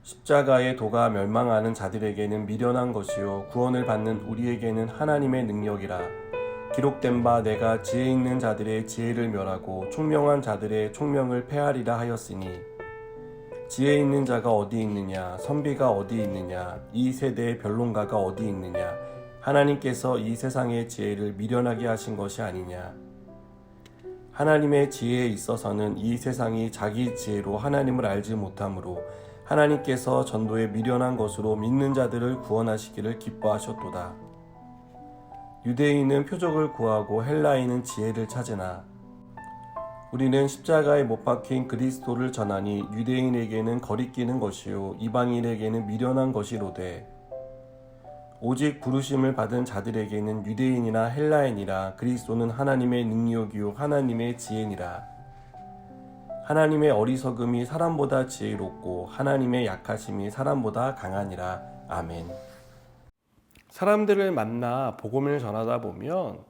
십자가의 도가 멸망하는 자들에게는 미련한 것이요 구원을 받는 우리에게는 하나님의 능력이라. 기록된 바 내가 지혜 있는 자들의 지혜를 멸하고 총명한 자들의 총명을 패하리라 하였으니, 지혜 있는 자가 어디 있느냐, 선비가 어디 있느냐, 이 세대의 변론가가 어디 있느냐. 하나님께서 이 세상의 지혜를 미련하게 하신 것이 아니냐. 하나님의 지혜에 있어서는 이 세상이 자기 지혜로 하나님을 알지 못하므로 하나님께서 전도에 미련한 것으로 믿는 자들을 구원하시기를 기뻐하셨도다. 유대인은 표적을 구하고 헬라인은 지혜를 찾으나 우리는 십자가에 못 박힌 그리스도를 전하니 유대인에게는 거리끼는 것이요 이방인에게는 미련한 것이로되, 오직 부르심을 받은 자들에게는 유대인이나 헬라인이라 그리스도는 하나님의 능력이요 하나님의 지혜니라. 하나님의 어리석음이 사람보다 지혜롭고 하나님의 약하심이 사람보다 강하니라. 아멘. 사람들을 만나 복음을 전하다 보면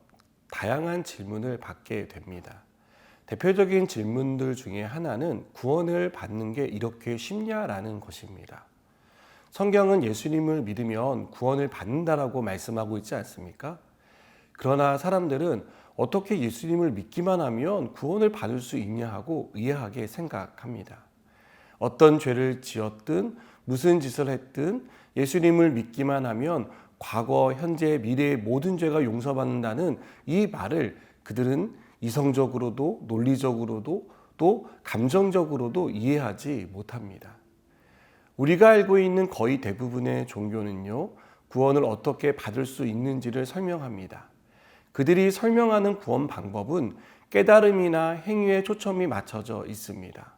다양한 질문을 받게 됩니다. 대표적인 질문들 중에 하나는 구원을 받는 게 이렇게 쉽냐라는 것입니다. 성경은 예수님을 믿으면 구원을 받는다라고 말씀하고 있지 않습니까? 그러나 사람들은 어떻게 예수님을 믿기만 하면 구원을 받을 수 있냐 하고 의아하게 생각합니다. 어떤 죄를 지었든 무슨 짓을 했든 예수님을 믿기만 하면 과거, 현재, 미래의 모든 죄가 용서받는다는 이 말을 그들은 이성적으로도 논리적으로도 또 감정적으로도 이해하지 못합니다. 우리가 알고 있는 거의 대부분의 종교는요, 구원을 어떻게 받을 수 있는지를 설명합니다. 그들이 설명하는 구원 방법은 깨달음이나 행위에 초점이 맞춰져 있습니다.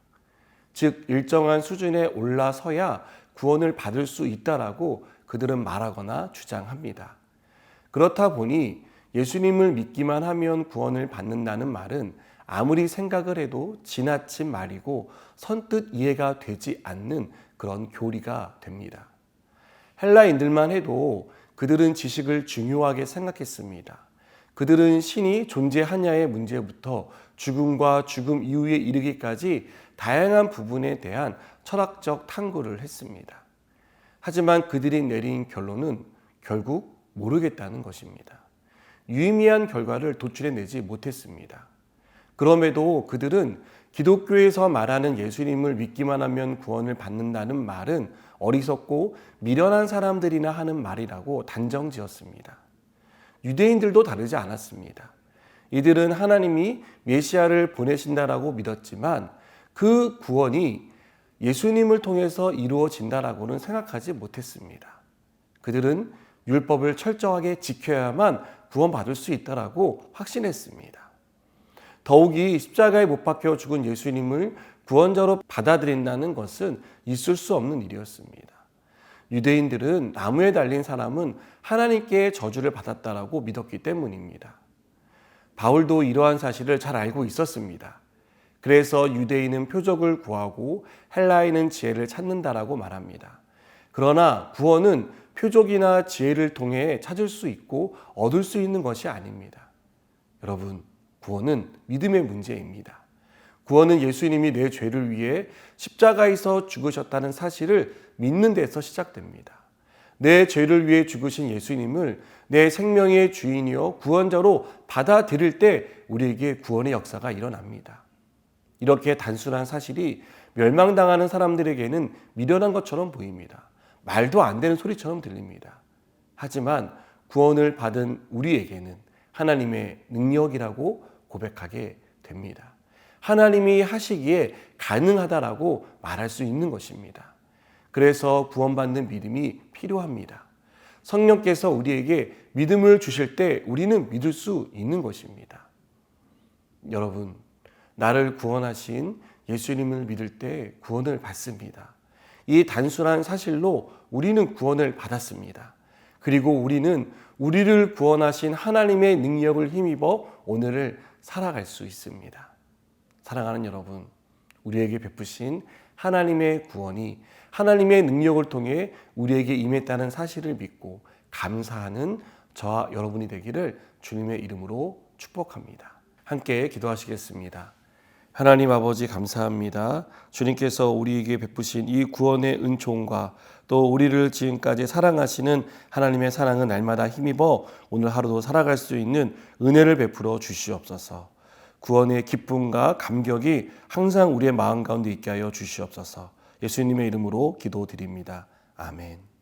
즉, 일정한 수준에 올라서야 구원을 받을 수 있다라고 그들은 말하거나 주장합니다. 그렇다 보니 예수님을 믿기만 하면 구원을 받는다는 말은 아무리 생각을 해도 지나친 말이고 선뜻 이해가 되지 않는 그런 교리가 됩니다. 헬라인들만 해도 그들은 지식을 중요하게 생각했습니다. 그들은 신이 존재하냐의 문제부터 죽음과 죽음 이후에 이르기까지 다양한 부분에 대한 철학적 탐구를 했습니다. 하지만 그들이 내린 결론은 결국 모르겠다는 것입니다. 유의미한 결과를 도출해내지 못했습니다. 그럼에도 그들은 기독교에서 말하는 예수님을 믿기만 하면 구원을 받는다는 말은 어리석고 미련한 사람들이나 하는 말이라고 단정지었습니다. 유대인들도 다르지 않았습니다. 이들은 하나님이 메시아를 보내신다라고 믿었지만 그 구원이 예수님을 통해서 이루어진다라고는 생각하지 못했습니다. 그들은 율법을 철저하게 지켜야만 구원받을 수 있다라고 확신했습니다. 더욱이 십자가에 못 박혀 죽은 예수님을 구원자로 받아들인다는 것은 있을 수 없는 일이었습니다. 유대인들은 나무에 달린 사람은 하나님께 저주를 받았다라고 믿었기 때문입니다. 바울도 이러한 사실을 잘 알고 있었습니다. 그래서 유대인은 표적을 구하고 헬라인은 지혜를 찾는다라고 말합니다. 그러나 구원은 표적이나 지혜를 통해 찾을 수 있고 얻을 수 있는 것이 아닙니다. 여러분, 구원은 믿음의 문제입니다. 구원은 예수님이 내 죄를 위해 십자가에서 죽으셨다는 사실을 믿는 데서 시작됩니다. 내 죄를 위해 죽으신 예수님을 내 생명의 주인이요 구원자로 받아들일 때 우리에게 구원의 역사가 일어납니다. 이렇게 단순한 사실이 멸망당하는 사람들에게는 미련한 것처럼 보입니다. 말도 안 되는 소리처럼 들립니다. 하지만 구원을 받은 우리에게는 하나님의 능력이라고 고백하게 됩니다. 하나님이 하시기에 가능하다라고 말할 수 있는 것입니다. 그래서 구원받는 믿음이 필요합니다. 성령께서 우리에게 믿음을 주실 때 우리는 믿을 수 있는 것입니다. 여러분, 나를 구원하신 예수님을 믿을 때 구원을 받습니다. 이 단순한 사실로 우리는 구원을 받았습니다. 그리고 우리는 우리를 구원하신 하나님의 능력을 힘입어 오늘을 살아갈 수 있습니다. 사랑하는 여러분, 우리에게 베푸신 하나님의 구원이 하나님의 능력을 통해 우리에게 임했다는 사실을 믿고 감사하는 저와 여러분이 되기를 주님의 이름으로 축복합니다. 함께 기도하시겠습니다. 하나님 아버지 감사합니다. 주님께서 우리에게 베푸신 이 구원의 은총과 또 우리를 지금까지 사랑하시는 하나님의 사랑은 날마다 힘입어 오늘 하루도 살아갈 수 있는 은혜를 베풀어 주시옵소서. 구원의 기쁨과 감격이 항상 우리의 마음 가운데 있게 하여 주시옵소서. 예수님의 이름으로 기도드립니다. 아멘.